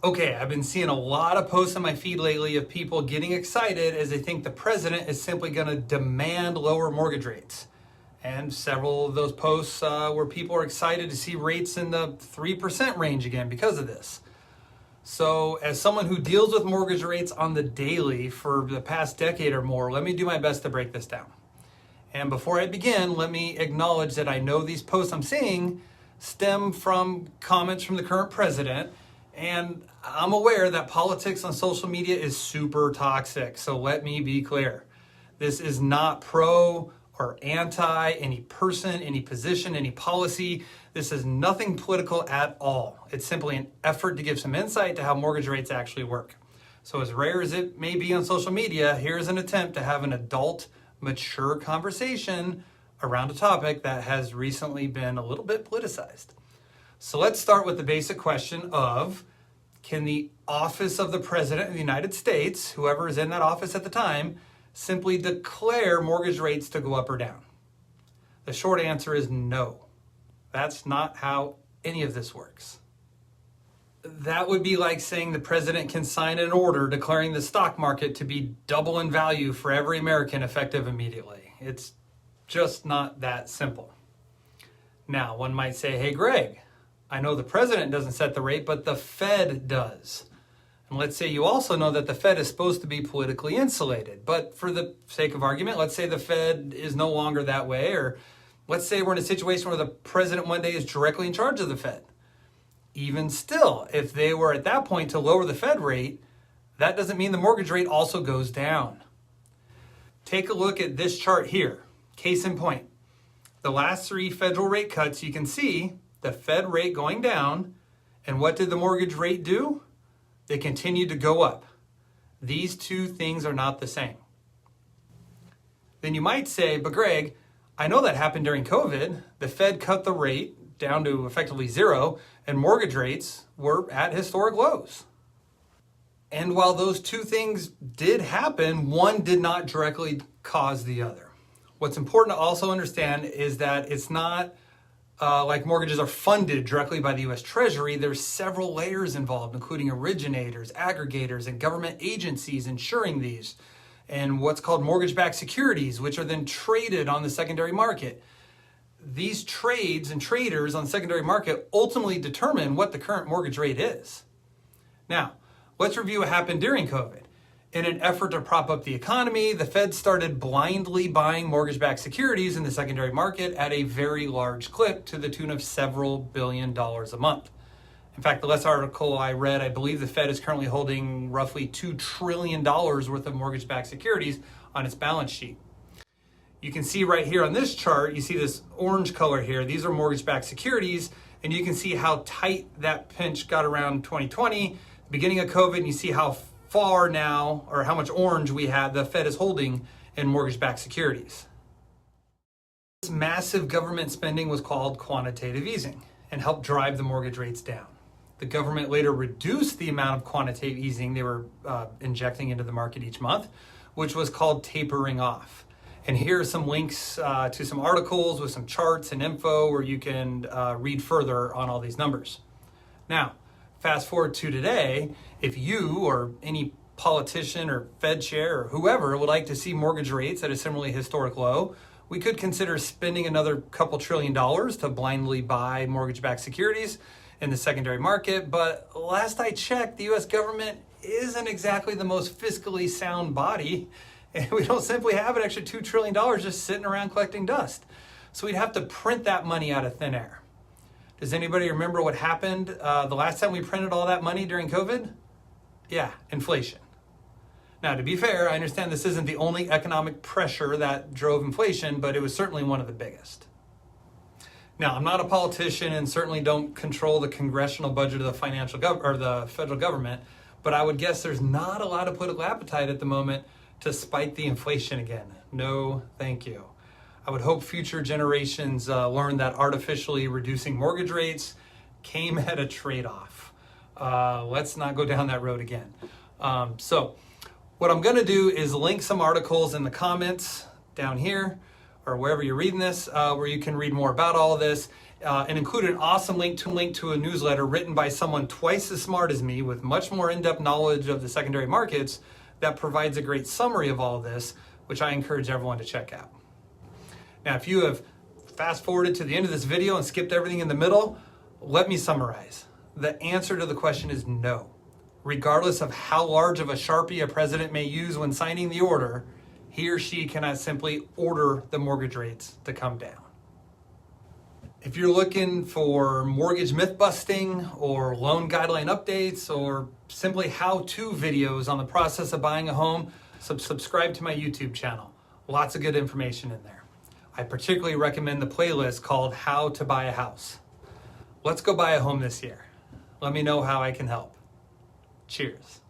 Okay, I've been seeing a lot of posts on my feed lately of people getting excited as they think the president is simply going to demand lower mortgage rates. And several of those posts where people are excited to see rates in the 3% range again because of this. So as someone who deals with mortgage rates on the daily for the past decade or more, let me do my best to break this down. And before I begin, let me acknowledge that I know these posts I'm seeing stem from comments from the current president. And I'm aware that politics on social media is super toxic, so let me be clear. This is not pro or anti any person, any position, any policy. This is nothing political at all. It's simply an effort to give some insight to how mortgage rates actually work. So as rare as it may be on social media, here's an attempt to have an adult, mature conversation around a topic that has recently been a little bit politicized. So let's start with the basic question of, can the office of the President of the United States, whoever is in that office at the time, simply declare mortgage rates to go up or down? The short answer is no. That's not how any of this works. That would be like saying the president can sign an order declaring the stock market to be double in value for every American effective immediately. It's just not that simple. Now, one might say, hey, Greg, I know the president doesn't set the rate, but the Fed does. And let's say you also know that the Fed is supposed to be politically insulated. But for the sake of argument, let's say the Fed is no longer that way, or let's say we're in a situation where the president one day is directly in charge of the Fed. Even still, if they were at that point to lower the Fed rate, that doesn't mean the mortgage rate also goes down. Take a look at this chart here. Case in point, the last 3 federal rate cuts, you can see the Fed rate going down, and what did the mortgage rate do? They continued to go up. These two things are not the same. Then you might say, but Greg, I know that happened during COVID. The Fed cut the rate down to effectively 0, and mortgage rates were at historic lows. And while those two things did happen, one did not directly cause the other. What's important to also understand is that it's not like mortgages are funded directly by the U.S. Treasury. There's several layers involved, including originators, aggregators, and government agencies insuring these, and what's called mortgage-backed securities, which are then traded on the secondary market. These trades and traders on the secondary market ultimately determine what the current mortgage rate is. Now, let's review what happened during COVID. In an effort to prop up the economy, the Fed started blindly buying mortgage-backed securities in the secondary market at a very large clip to the tune of several $billion a month. In fact, the last article I read, I believe the Fed is currently holding roughly $2 trillion worth of mortgage-backed securities on its balance sheet. You can see right here on this chart, you see this orange color here. These are mortgage-backed securities, and you can see how tight that pinch got around 2020, beginning of COVID, and you see how far now, or how much orange the Fed is holding in mortgage-backed securities. This massive government spending was called quantitative easing and helped drive the mortgage rates down. The government later reduced the amount of quantitative easing they were injecting into the market each month, which was called tapering off. And here are some links to some articles with some charts and info where you can read further on all these numbers. Now, fast forward to today, if you or any politician or Fed chair or whoever would like to see mortgage rates at a similarly historic low, we could consider spending another couple $1 trillion to blindly buy mortgage-backed securities in the secondary market. But last I checked, the U.S. government isn't exactly the most fiscally sound body, and we don't simply have an extra $2 trillion just sitting around collecting dust. So we'd have to print that money out of thin air. Does anybody remember what happened the last time we printed all that money during COVID? Yeah, inflation. Now, to be fair, I understand this isn't the only economic pressure that drove inflation, but it was certainly one of the biggest. Now, I'm not a politician and certainly don't control the congressional budget of the federal government, but I would guess there's not a lot of political appetite at the moment to spike the inflation again. No, thank you. I would hope future generations learn that artificially reducing mortgage rates came at a trade-off. Let's not go down that road again. So what I'm going to do is link some articles in the comments down here or wherever you're reading this, where you can read more about all of this. and include an awesome link to a newsletter written by someone twice as smart as me with much more in-depth knowledge of the secondary markets that provides a great summary of all this, which I encourage everyone to check out. Now, if you have fast forwarded to the end of this video and skipped everything in the middle, let me summarize. The answer to the question is no. Regardless of how large of a Sharpie a president may use when signing the order, he or she cannot simply order the mortgage rates to come down. If you're looking for mortgage myth busting or loan guideline updates or simply how-to videos on the process of buying a home, subscribe to my YouTube channel. Lots of good information in there. I particularly recommend the playlist called How to Buy a House. Let's go buy a home this year. Let me know how I can help. Cheers.